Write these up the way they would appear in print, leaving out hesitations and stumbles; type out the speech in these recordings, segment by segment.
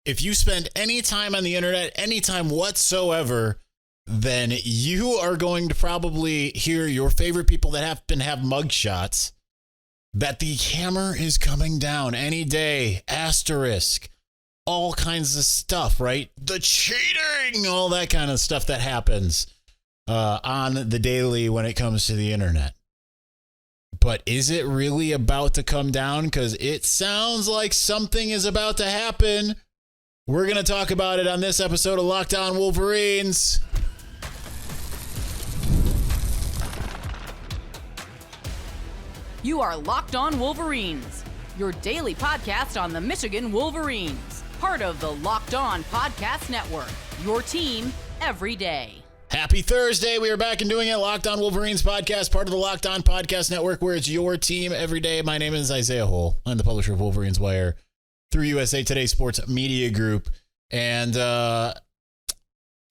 If you spend any time on the internet, any time whatsoever, then you are going to probably hear your favorite people that happen to have mugshots that the hammer is coming down any day, asterisk, all kinds of stuff, right? The cheating, all that kind of stuff that happens on the daily when it comes to the internet. But is it really about to come down? Because it sounds like something is about to happen. We're going to talk about it on this episode of Locked On Wolverines. You are Locked On Wolverines, your daily podcast on the Michigan Wolverines. Part of the Locked On Podcast Network, your team every day. Happy Thursday. We are back and doing it. Locked On Wolverines podcast, part of the Locked On Podcast Network, where it's your team every day. My name is Isaiah Hole. I'm the publisher of Wolverines Wire through USA Today Sports Media Group. And to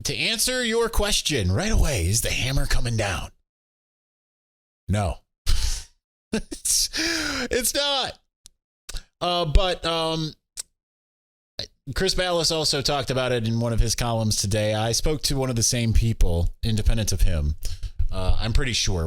answer your question right away, is the hammer coming down? No. It's not. But Chris Ballas also talked about it in one of his columns today. I spoke to one of the same people, independent of him. I'm pretty sure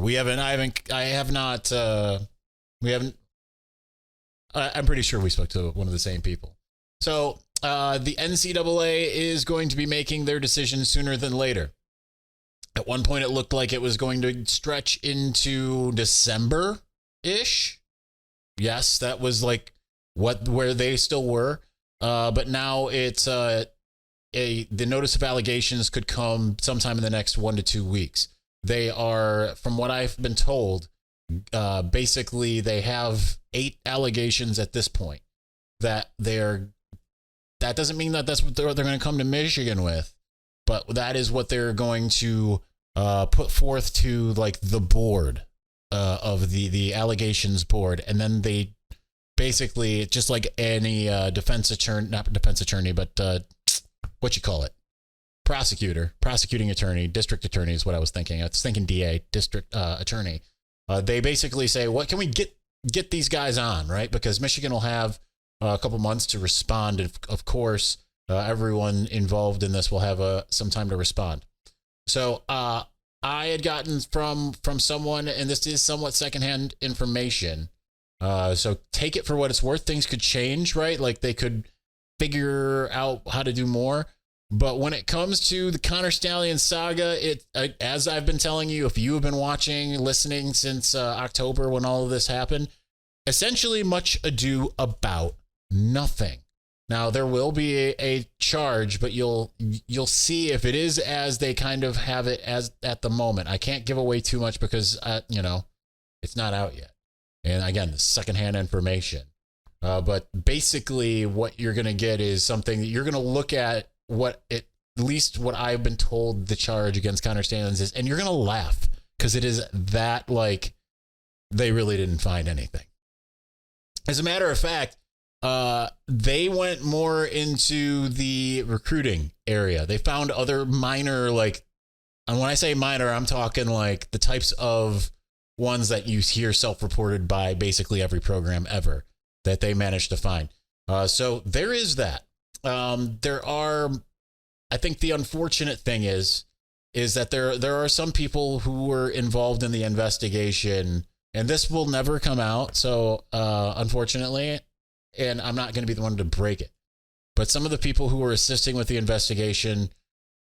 I'm pretty sure we spoke to one of the same people. So the NCAA is going to be making their decision sooner than later. At one point, it looked like it was going to stretch into December-ish. Yes, that was like where they still were. But now it's the notice of allegations could come sometime in the next 1 to 2 weeks. They are, from what I've been told, basically they have 8 allegations at this point that that doesn't mean that that's what they're going to come to Michigan with, but that is what they're going to put forth to like the board of the allegations board, and then they basically, just like any defense attorney, not defense attorney, but what you call it, prosecuting attorney, district attorney is what I was thinking. I was thinking DA, district attorney. They basically say, what can we get these guys on, right? Because Michigan will have a couple months to respond. And of course, everyone involved in this will have some time to respond. So I had gotten from someone, and this is somewhat secondhand information, so take it for what it's worth. Things could change, right? Like they could figure out how to do more. But when it comes to the Connor Stalions saga, as I've been telling you, if you have been listening since October when all of this happened, essentially much ado about nothing. Now there will be a charge, but you'll see if it is as they kind of have it as at the moment. I can't give away too much because it's not out yet. And again, the secondhand information. But basically what you're going to get is something that you're going to look at at least what I've been told the charge against Connor Stalions is, and you're going to laugh because it is that like they really didn't find anything. As a matter of fact, they went more into the recruiting area. They found other minor, and when I say minor, I'm talking like the types of ones that you hear self-reported by basically every program ever that they managed to find. So there is that. There are, I think the unfortunate thing is that there are some people who were involved in the investigation, and this will never come out. So unfortunately, and I'm not going to be the one to break it, but some of the people who were assisting with the investigation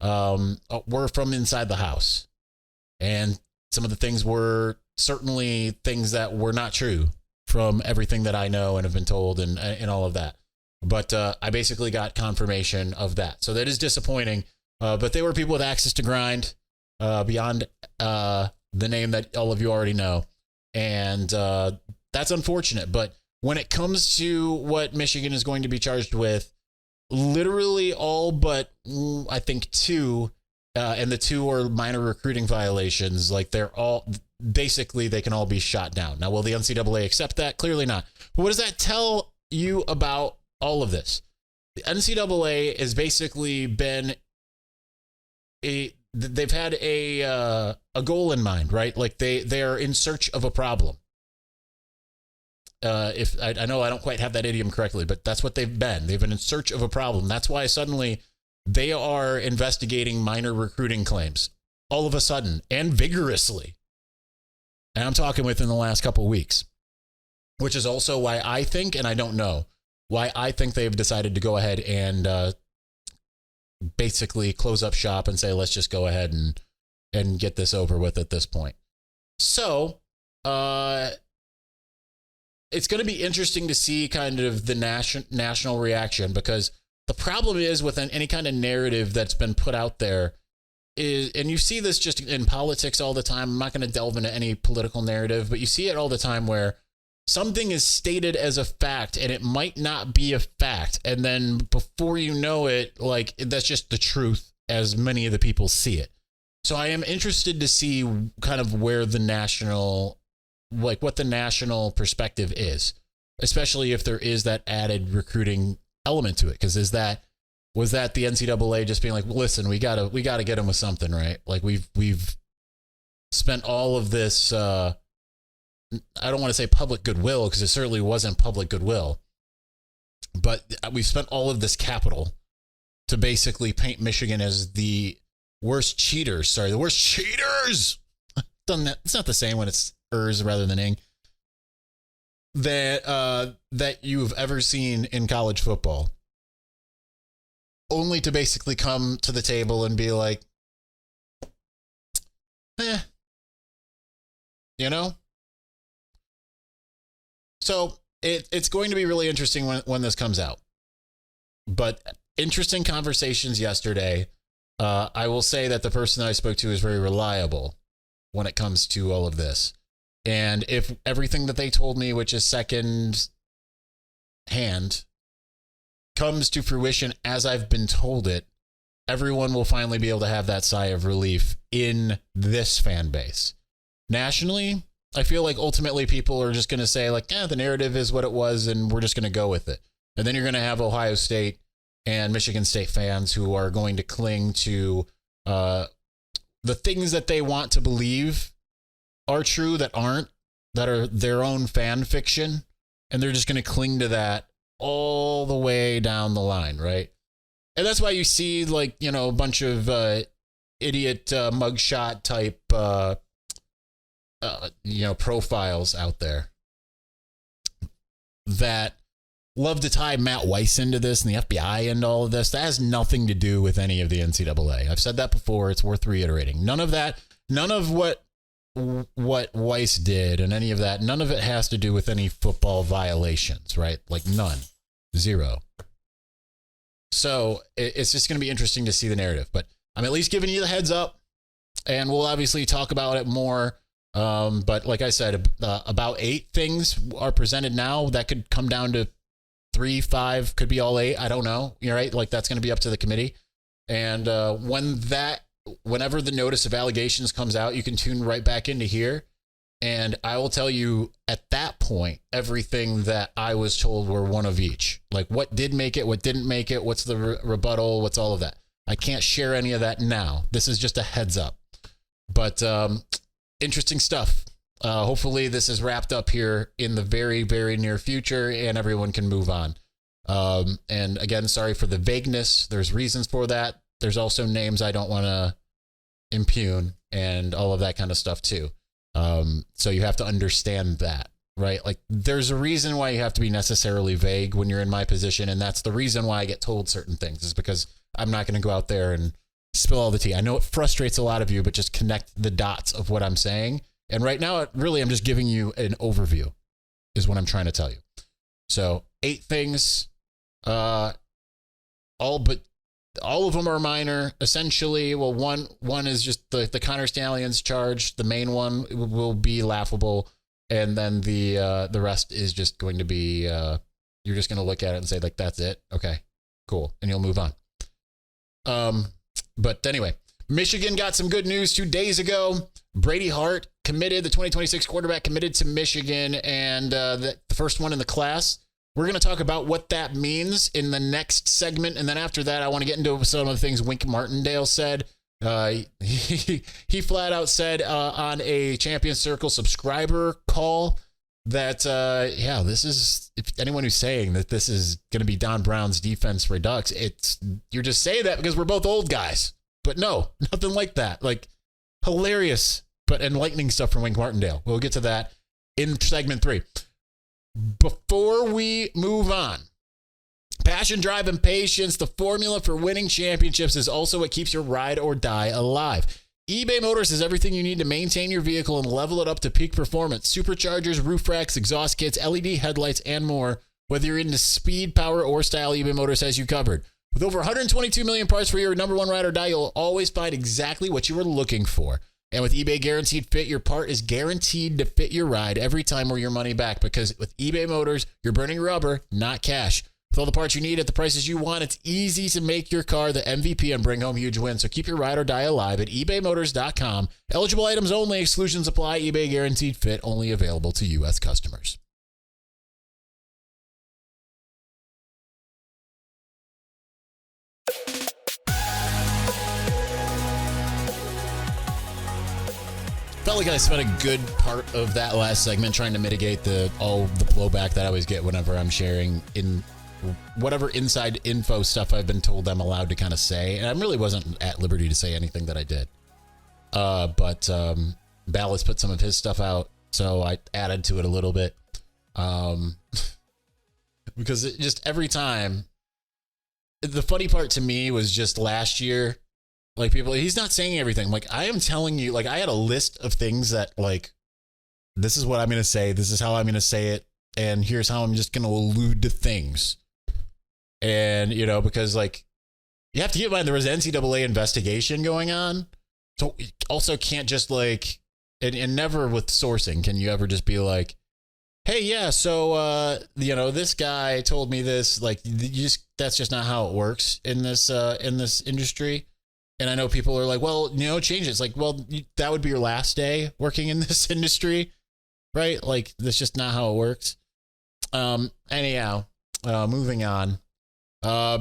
were from inside the house. And some of the things were certainly things that were not true from everything that I know and have been told and all of that. But I basically got confirmation of that. So that is disappointing. But they were people with access to grind beyond the name that all of you already know. And that's unfortunate. But when it comes to what Michigan is going to be charged with, literally all but I think 2, and the 2 are minor recruiting violations. Like they're all basically they can all be shot down. Now, will the NCAA accept that? Clearly not. But what does that tell you about all of this? The NCAA has basically been they've had a goal in mind, right? Like they are in search of a problem. If I know I don't quite have that idiom correctly, but that's what they've been. They've been in search of a problem. That's why suddenly they are investigating minor recruiting claims all of a sudden and vigorously. And I'm talking within the last couple of weeks, which is also why I think, and I don't know, why I think they've decided to go ahead and basically close up shop and say, let's just go ahead and get this over with at this point. So, it's going to be interesting to see kind of the national reaction, because the problem is with any kind of narrative that's been put out there is, and you see this just in politics all the time. I'm not going to delve into any political narrative, but you see it all the time where something is stated as a fact and it might not be a fact. And then before you know it, like, that's just the truth as many of the people see it. So I am interested to see kind of where the national, like what the national perspective is, especially if there is that added recruiting element to it. Because was that the NCAA just being like, listen, we gotta get them with something, right? Like we've spent all of this, I don't want to say public goodwill, because it certainly wasn't public goodwill, but we've spent all of this capital to basically paint Michigan as the worst cheaters. The worst cheaters. Done that. It's not the same when it's ers rather than ing. That you've ever seen in college football, only to basically come to the table and be like, you know. So it's going to be really interesting when this comes out. But interesting conversations yesterday. I will say that the person that I spoke to is very reliable when it comes to all of this. And if everything that they told me, which is second hand, comes to fruition as I've been told it, everyone will finally be able to have that sigh of relief in this fan base. Nationally, I feel like ultimately people are just going to say like, the narrative is what it was and we're just going to go with it. And then you're going to have Ohio State and Michigan State fans who are going to cling to the things that they want to believe are true that aren't, that are their own fan fiction. And they're just going to cling to that all the way down the line, right? And that's why you see like, a bunch of idiot mugshot type profiles out there that love to tie Matt Weiss into this and the FBI and all of this. That has nothing to do with any of the NCAA. I've said that before. It's worth reiterating. None of what Weiss did and any of that, none of it has to do with any football violations, right? Like none. Zero. So it's just going to be interesting to see the narrative, but I'm at least giving you the heads up, and we'll obviously talk about it more. But like I said, about 8 things are presented now. That could come down to 3, 5, could be all 8. I don't know. You're right. Like that's going to be up to the committee. And whenever the notice of allegations comes out, you can tune right back into here. And I will tell you at that point, everything that I was told were one of each. Like what did make it, what didn't make it, what's the rebuttal, what's all of that. I can't share any of that now. This is just a heads up. But interesting stuff. Hopefully this is wrapped up here in the very, very near future and everyone can move on. And again, sorry for the vagueness. There's reasons for that. There's also names I don't want to impugn and all of that kind of stuff too. So you have to understand that, right? Like there's a reason why you have to be necessarily vague when you're in my position. And that's the reason why I get told certain things, is because I'm not going to go out there and spill all the tea. I know it frustrates a lot of you, but just connect the dots of what I'm saying. And right now, I'm just giving you an overview is what I'm trying to tell you. So 8 things, all of them are minor. Essentially, well, one is just the Connor Stalions charge. The main one will be laughable. And then the rest is just going to be, you're just going to look at it and say like, that's it. Okay, cool. And you'll move on. But anyway, Michigan got some good news 2 days ago. Brady Hart committed, the 2026 quarterback committed to Michigan, and the first one in the class. We're going to talk about what that means in the next segment. And then after that, I want to get into some of the things Wink Martindale said. He flat out said on a Champion Circle subscriber call that, this is, if anyone who's saying that this is going to be Don Brown's defense redux, you're just saying that because we're both old guys. But no, nothing like that. Like, hilarious but enlightening stuff from Wink Martindale. We'll get to that in segment 3. Before we move on, passion, drive, and patience, the formula for winning championships, is also what keeps your ride or die alive. eBay Motors has everything you need to maintain your vehicle and level it up to peak performance. Superchargers, roof racks, exhaust kits, LED headlights, and more. Whether you're into speed, power, or style, eBay Motors has you covered. With over 122 million parts for your number one ride or die, you'll always find exactly what you were looking for. And with eBay Guaranteed Fit, your part is guaranteed to fit your ride every time or your money back. Because with eBay Motors, you're burning rubber, not cash. With all the parts you need at the prices you want, it's easy to make your car the MVP and bring home huge wins. So keep your ride or die alive at ebaymotors.com. Eligible items only. Exclusions apply. eBay Guaranteed Fit only available to U.S. customers. Felt like I spent a good part of that last segment trying to mitigate all the blowback that I always get whenever I'm sharing in whatever inside info stuff I've been told I'm allowed to kind of say. And I really wasn't at liberty to say anything that I did. But Ballas put some of his stuff out, so I added to it a little bit. Because it just every time, the funny part to me was just last year, like, people, he's not saying everything. Like, I am telling you, like, I had a list of things that, like, this is what I'm going to say. This is how I'm going to say it. And here's how I'm just going to allude to things. And, you know, because, like, you have to keep in mind there was an NCAA investigation going on. So you also can't just, like, and never with sourcing can you ever just be like, hey, yeah, so, you know, this guy told me this. Like, that's just not how it works in this industry. And I know people are like, well, you know, change it. It's like, well, that would be your last day working in this industry, right? Like, that's just not how it works. Anyhow, moving on.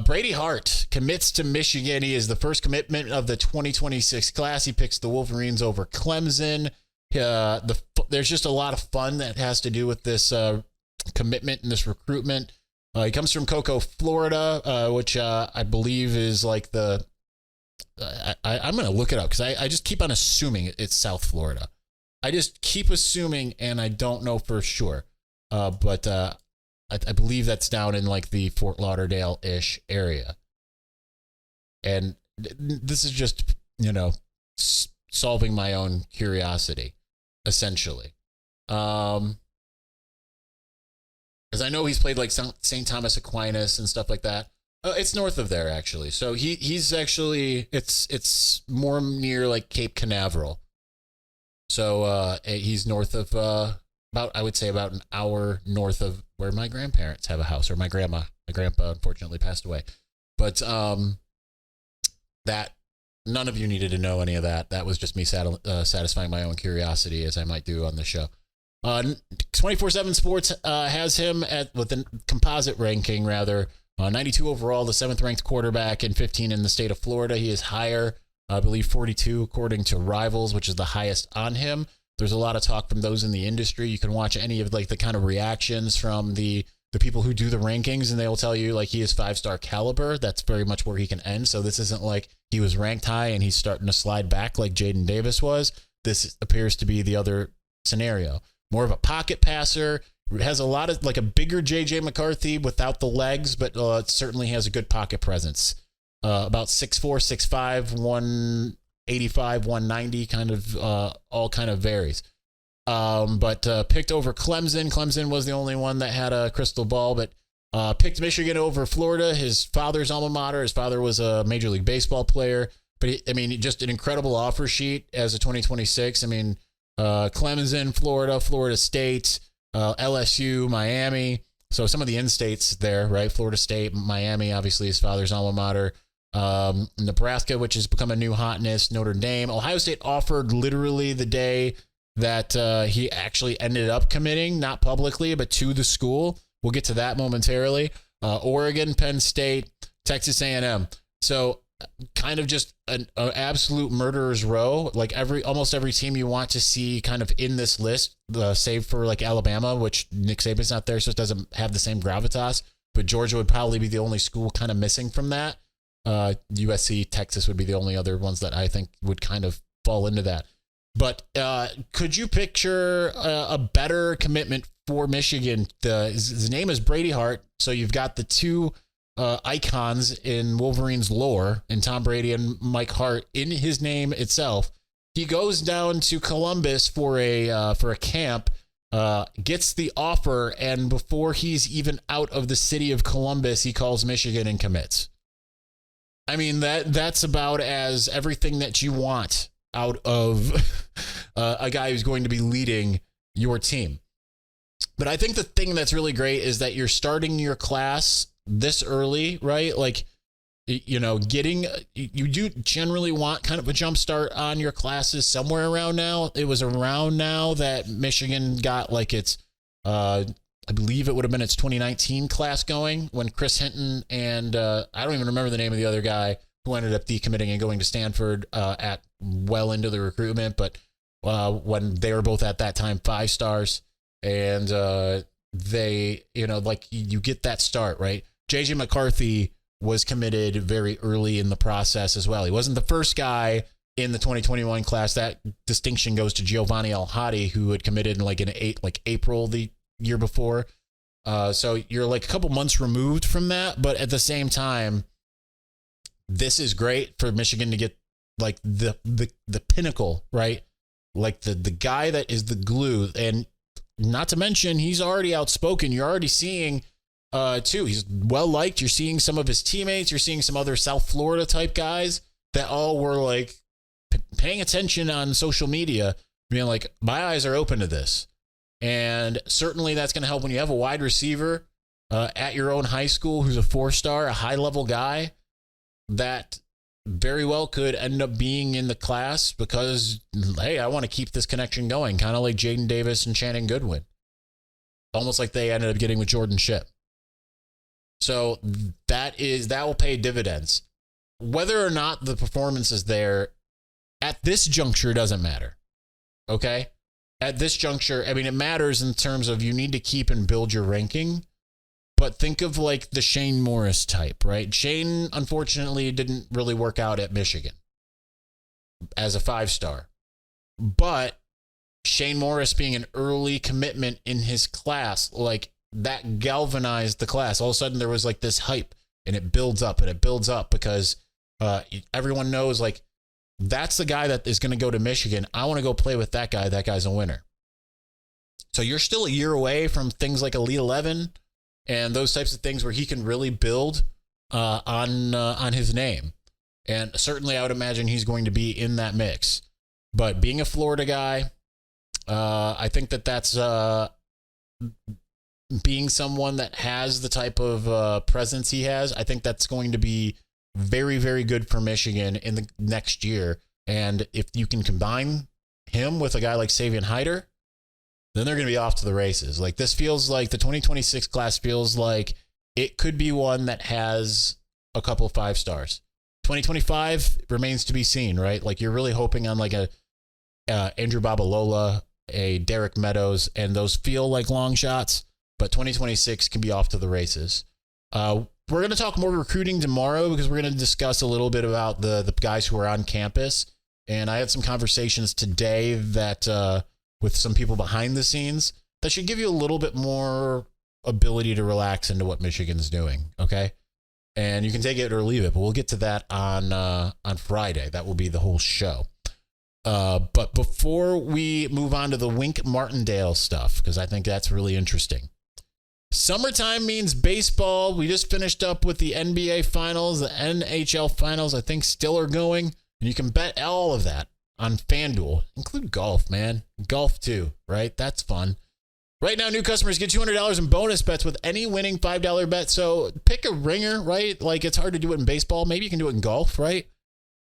Brady Hart commits to Michigan. He is the first commitment of the 2026 class. He picks the Wolverines over Clemson. There's just a lot of fun that has to do with this commitment and this recruitment. He comes from Cocoa, Florida, which I believe is like the... I'm going to look it up because I just keep on assuming it's South Florida. I just keep assuming, and I don't know for sure. But I believe that's down in like the Fort Lauderdale-ish area. And this is just, you know, solving my own curiosity, essentially. Because I know he's played like St. Thomas Aquinas and stuff like that. It's north of there, actually. So he's actually, it's more near like Cape Canaveral. So he's north of I would say about an hour north of where my grandparents have a house, or my grandpa. My grandpa unfortunately passed away. But that, none of you needed to know any of that. That was just me satisfying my own curiosity, as I might do on the show. 24/7 Sports has him with the composite ranking, rather. 92 overall, the 7th ranked quarterback, and 15 in the state of Florida. He is higher, I believe 42 according to Rivals, which is the highest on him. There's a lot of talk from those in the industry. You can watch any of like the kind of reactions from the people who do the rankings, and they will tell you like he is 5-star caliber. That's very much where he can end. So this isn't like he was ranked high and he's starting to slide back like Jaden Davis was. This appears to be the other scenario. More of a pocket passer. Has a lot of like a bigger JJ McCarthy without the legs, but it certainly has a good pocket presence. About 6'4", 6'5", 185, 190, kind of all kind of varies. But picked over Clemson. Clemson was the only one that had a crystal ball, but picked Michigan over Florida. His father's alma mater. His father was a Major League Baseball player, but just an incredible offer sheet as a 2026. Clemson, Florida, Florida State. LSU, Miami. So some of the in-states there, right? Florida State, Miami, obviously his father's alma mater. Nebraska, which has become a new hotness. Notre Dame. Ohio State offered literally the day that he actually ended up committing, not publicly, but to the school. We'll get to that momentarily. Oregon, Penn State, Texas A&M. So kind of just an absolute murderer's row. Like almost every team you want to see kind of in this list, save for like Alabama, which Nick Saban's not there, so it doesn't have the same gravitas. But Georgia would probably be the only school kind of missing from that. USC, Texas would be the only other ones that I think would kind of fall into that. But could you picture a better commitment for Michigan? His name is Brady Hart, so you've got the two icons in Wolverines lore, and Tom Brady and Mike Hart in his name itself. He goes down to Columbus for a camp, gets the offer, and before he's even out of the city of Columbus, he calls Michigan and commits. I mean, that's about as everything that you want out of a guy who's going to be leading your team. But I think the thing that's really great is that you're starting your class this early, right? Like, you do generally want kind of a jump start on your classes somewhere around now. It was around now that Michigan got like its, I believe it would have been its 2019 class going when Chris Hinton and I don't even remember the name of the other guy who ended up decommitting and going to Stanford at well into the recruitment. But when they were both at that time 5 stars, and they, you get that start, right? JJ McCarthy was committed very early in the process as well. He wasn't the first guy in the 2021 class. That distinction goes to Giovanni El-Hadi, who had committed in April the year before. So you're like a couple months removed from that, but at the same time, this is great for Michigan to get like the pinnacle, right? Like the guy that is the glue, and not to mention he's already outspoken. You're already seeing too, he's well liked. You're seeing some of his teammates. You're seeing some other South Florida type guys that all were like paying attention on social media, being like, my eyes are open to this. And certainly that's going to help when you have a wide receiver at your own high school who's a 4-star, a high-level guy that very well could end up being in the class because, hey, I want to keep this connection going, kind of like Jaden Davis and Shannon Goodwin, almost like they ended up getting with Jordan Shipp. So that will pay dividends. Whether or not the performance is there at this juncture doesn't matter. Okay? At this juncture, I mean, it matters in terms of you need to keep and build your ranking. But think of like the Shane Morris type, right? Shane, unfortunately, didn't really work out at Michigan as a 5-star. But Shane Morris being an early commitment in his class, like that galvanized the class. All of a sudden there was like this hype, and it builds up because everyone knows like that's the guy that is going to go to Michigan. I want to go play with that guy. That guy's a winner. So you're still a year away from things like Elite 11 and those types of things where he can really build on his name. And certainly I would imagine he's going to be in that mix. But being a Florida guy, I think that's being someone that has the type of presence he has. I think that's going to be very, very good for Michigan in the next year. And if you can combine him with a guy like Savion Hyder, then they're going to be off to the races. Like this feels like the 2026 class feels like it could be one that has a couple of 5-stars. 2025 remains to be seen, right? Like you're really hoping on like a Andrew Babalola, a Derek Meadows, and those feel like long shots, but 2026 can be off to the races. We're going to talk more recruiting tomorrow because we're going to discuss a little bit about the guys who are on campus. And I had some conversations today that with some people behind the scenes that should give you a little bit more ability to relax into what Michigan's doing. Okay. And you can take it or leave it, but we'll get to that on Friday. That will be the whole show. But before we move on to the Wink Martindale stuff, because I think that's really interesting. Summertime means baseball. We just finished up with the NBA finals, the NHL finals, I think still are going. And you can bet all of that on FanDuel. Include golf, man. Golf too, right? That's fun. Right now, new customers get $200 in bonus bets with any winning $5 bet. So pick a ringer, right? Like it's hard to do it in baseball. Maybe you can do it in golf, right?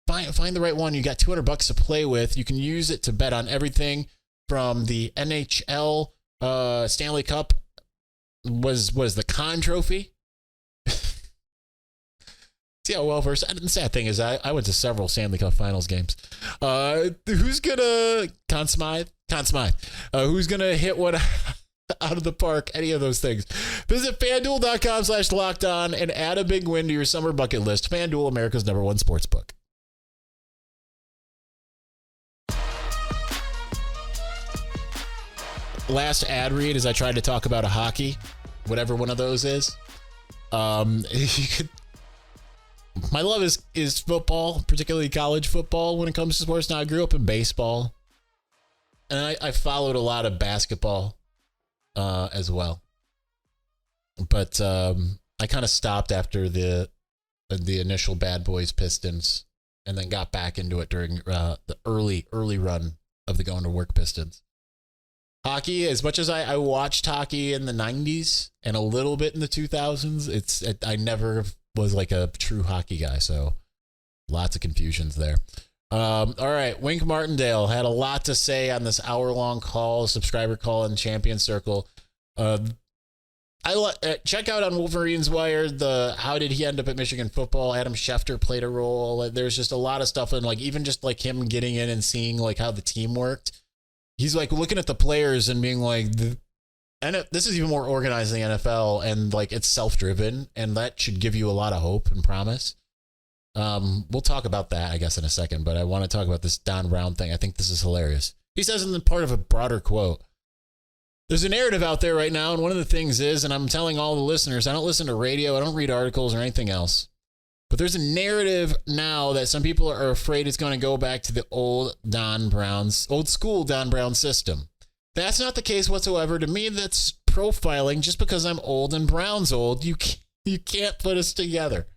Find the right one. You got $200 to play with. You can use it to bet on everything from the NHL Stanley Cup was the Con Trophy See how well versed. And the sad thing is, I went to several Stanley Cup Finals games. Who's gonna Conn Smythe? Who's gonna hit one out of the park? Any of those things? Visit FanDuel.com/lockedon and add a big win to your summer bucket list. FanDuel, America's #1 sportsbook. Last ad read as I tried to talk about a hockey, whatever one of those is. My love is football, particularly college football when it comes to sports. Now, I grew up in baseball, and I followed a lot of basketball as well. But I kind of stopped after the initial Bad Boys Pistons, and then got back into it during the early run of the Going to Work Pistons. Hockey, as much as I watched hockey in the 90s and a little bit in the 2000s, I never was like a true hockey guy, so lots of confusions there. All right, Wink Martindale had a lot to say on this hour-long call, subscriber call in Champion Circle. Check out on Wolverines Wire how did he end up at Michigan football. Adam Schefter played a role. There's just a lot of stuff, and like even just like him getting in and seeing like how the team worked. He's like looking at the players and being like, and this is even more organized than the NFL, and like it's self-driven, and that should give you a lot of hope and promise. We'll talk about that, I guess, in a second, but I want to talk about this Don Brown thing. I think this is hilarious. He says in the part of a broader quote, there's a narrative out there right now, and one of the things is, and I'm telling all the listeners, I don't listen to radio, I don't read articles or anything else, but there's a narrative now that some people are afraid it's going to go back to the old school Don Brown system. That's not the case whatsoever. To me, that's profiling. Just because I'm old and Brown's old, you can't put us together.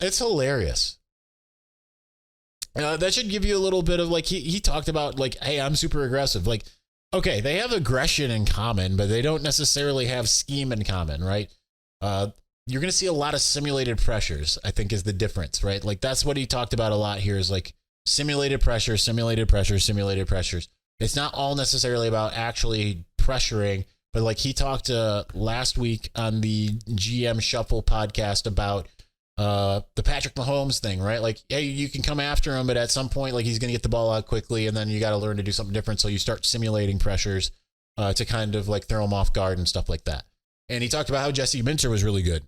It's hilarious. That should give you a little bit of like, he talked about like, hey, I'm super aggressive. Like, okay, they have aggression in common, but they don't necessarily have scheme in common, right? You're going to see a lot of simulated pressures, I think is the difference, right? Like that's what he talked about a lot here is like simulated pressure, simulated pressures. It's not all necessarily about actually pressuring, but like he talked last week on the GM Shuffle podcast about the Patrick Mahomes thing, right? Like, hey, you can come after him, but at some point, like he's going to get the ball out quickly, and then you got to learn to do something different. So you start simulating pressures to kind of like throw him off guard and stuff like that. And he talked about how Jesse Minter was really good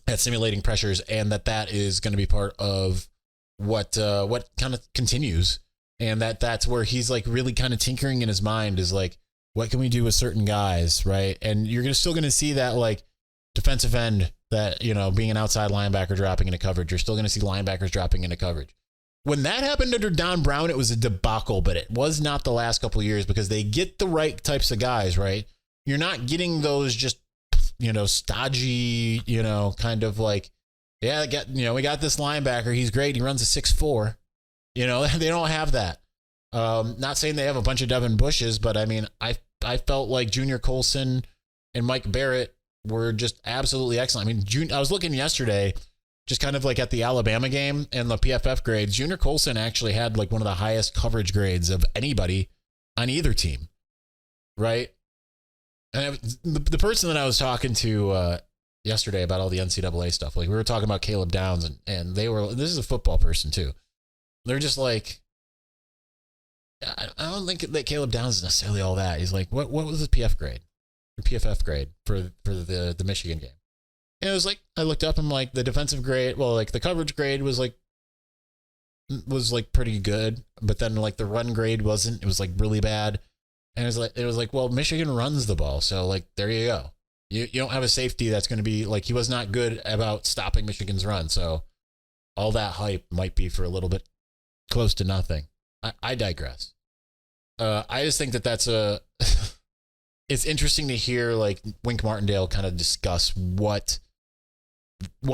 at simulating pressures, and that is going to be part of what kind of continues, and that's where he's like really kind of tinkering in his mind is like, what can we do with certain guys, right? And you're still going to see that like defensive end that, you know, being an outside linebacker dropping into coverage. You're still going to see linebackers dropping into coverage. When that happened under Don Brown, it was a debacle, but it was not the last couple of years because they get the right types of guys, right? You're not getting those just, you know, stodgy, you know, kind of like, yeah, we got this linebacker. He's great. He runs a 6'4". You know, they don't have that. Not saying they have a bunch of Devin Bushes, but I mean, I felt like Junior Colson and Mike Barrett were just absolutely excellent. I mean, I was looking yesterday, just kind of like at the Alabama game and the PFF grades. Junior Colson actually had like one of the highest coverage grades of anybody on either team, right? And the person that I was talking to yesterday about all the NCAA stuff, like we were talking about Caleb Downs, and this is a football person too. They're just like, I don't think that Caleb Downs is necessarily all that. He's like, what was his PFF grade for the Michigan game? And it was like, I looked up and like the defensive grade, well, like the coverage grade was like pretty good, but then like the run grade wasn't. It was like really bad. And it was like, well, Michigan runs the ball, so like there you go. You don't have a safety that's going to be like, he was not good about stopping Michigan's run, so all that hype might be for a little bit close to nothing. I digress. I just think that's it's interesting to hear like Wink Martindale kind of discuss what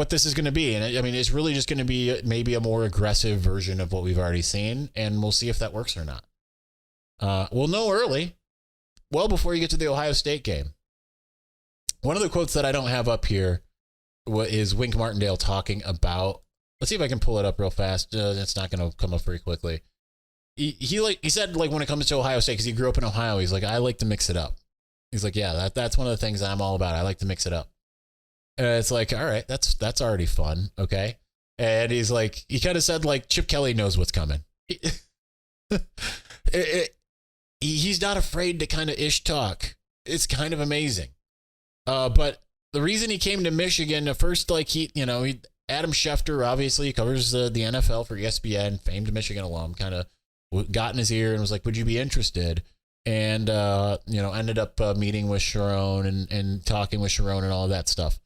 this is going to be, and I mean it's really just going to be maybe a more aggressive version of what we've already seen, and we'll see if that works or not. We'll know early, well before you get to the Ohio State game. One of the quotes that I don't have up here is Wink Martindale talking about, let's see if I can pull it up real fast. It's not going to come up very quickly. He said like when it comes to Ohio State, because he grew up in Ohio, he's like, I like to mix it up. He's like, yeah, that's one of the things that I'm all about. I like to mix it up. And it's like, all right, that's already fun. Okay. And he's like, he kind of said like Chip Kelly knows what's coming. He's not afraid to kind of ish talk. It's kind of amazing. But the reason he came to Michigan, first, like Adam Schefter obviously covers the NFL for ESPN, famed Michigan alum, kind of got in his ear and was like, would you be interested? And, ended up meeting with Sharon and talking with Sharon and all of that stuff.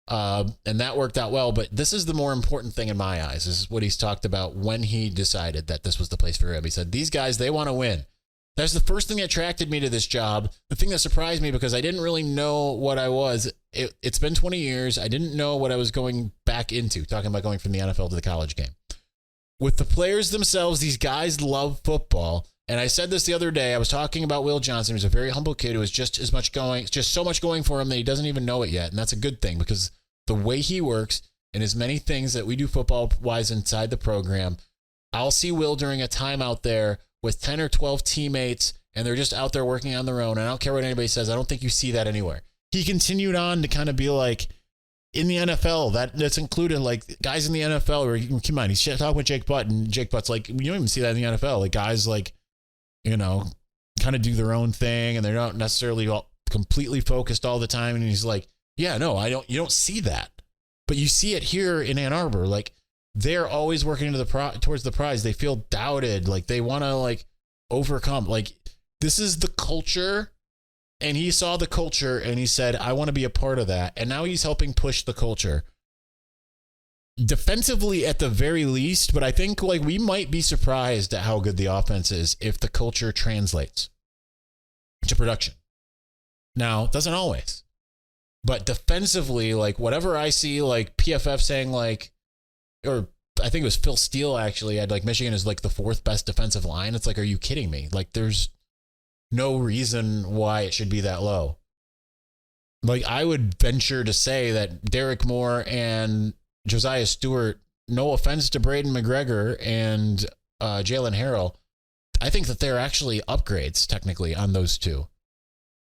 And that worked out well. But this is the more important thing in my eyes. This is what he's talked about when he decided that this was the place for him. He said, these guys, they want to win. That's the first thing that attracted me to this job. The thing that surprised me because I didn't really know what I was. It's been 20 years. I didn't know what I was going back into, talking about going from the NFL to the college game. With the players themselves, these guys love football. And I said this the other day. I was talking about Will Johnson, who's a very humble kid who is just so much going for him that he doesn't even know it yet. And that's a good thing because the way he works and as many things that we do football-wise inside the program, I'll see Will during a time out there with 10 or 12 teammates, and they're just out there working on their own. And I don't care what anybody says. I don't think you see that anywhere. He continued on to kind of be like, in the NFL, that's included, like, guys in the NFL, or come on, he's talking with Jake Butt, and Jake Butt's like, you don't even see that in the NFL. Like, guys, like, kind of do their own thing, and they're not necessarily all completely focused all the time. And he's like, yeah, no, you don't see that. But you see it here in Ann Arbor. Like, they're always working towards the prize. They feel doubted. Like, they want to, like, overcome. Like, this is the culture. And he saw the culture and he said, I want to be a part of that. And now he's helping push the culture defensively at the very least. But I think, like, we might be surprised at how good the offense is if the culture translates to production. Now, it doesn't always. But defensively, like, whatever I see, like, PFF saying, like, or I think it was Phil Steele actually had, like, Michigan is like the 4th best defensive line. It's like, are you kidding me? Like, there's no reason why it should be that low. Like, I would venture to say that Derek Moore and Josiah Stewart, no offense to Braden McGregor and Jalen Harrell, I think that they're actually upgrades technically on those two.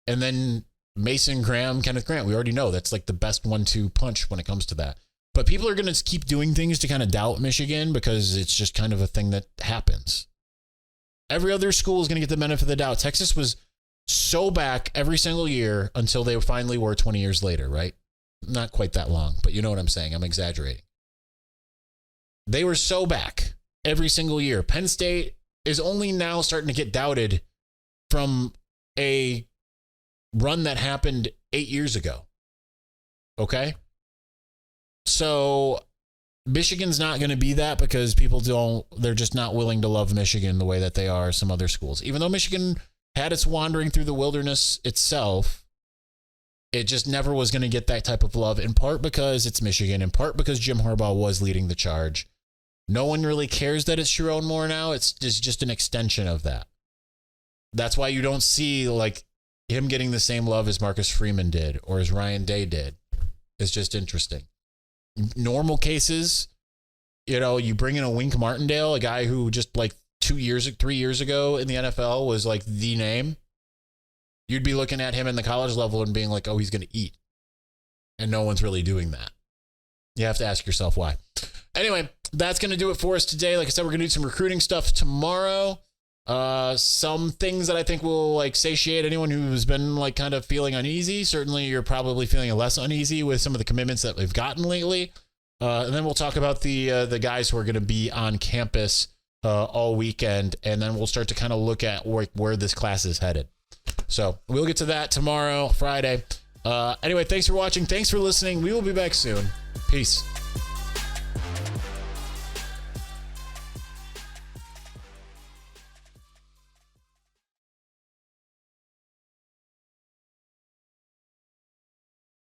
And then Mason Graham, Kenneth Grant, we already know that's like the best 1-2 punch when it comes to that. But people are going to keep doing things to kind of doubt Michigan because it's just kind of a thing that happens. Every other school is going to get the benefit of the doubt. Texas was so back every single year until they finally were 20 years later, right? Not quite that long, but you know what I'm saying. I'm exaggerating. They were so back every single year. Penn State is only now starting to get doubted from a run that happened 8 years ago. Okay? So Michigan's not going to be that because they're just not willing to love Michigan the way that they are some other schools. Even though Michigan had its wandering through the wilderness itself, it just never was going to get that type of love, in part because it's Michigan, in part because Jim Harbaugh was leading the charge. No one really cares that it's Sharon Moore now. It's just an extension of that. That's why you don't see, like, him getting the same love as Marcus Freeman did or as Ryan Day did. It's just interesting. Normal cases, you bring in a Wink Martindale, a guy who just like 3 years ago in the NFL was like the name. You'd be looking at him in the college level and being like, oh, he's going to eat. And no one's really doing that. You have to ask yourself why. Anyway, that's going to do it for us today. Like I said, we're going to do some recruiting stuff tomorrow. Some things that I think will like satiate anyone who's been like kind of feeling uneasy. Certainly you're probably feeling less uneasy with some of the commitments that we've gotten lately. And then we'll talk about the guys who are going to be on campus all weekend. And then we'll start to kind of look at where this class is headed. So we'll get to that tomorrow, Friday. Anyway, thanks for watching. Thanks for listening. We will be back soon. Peace.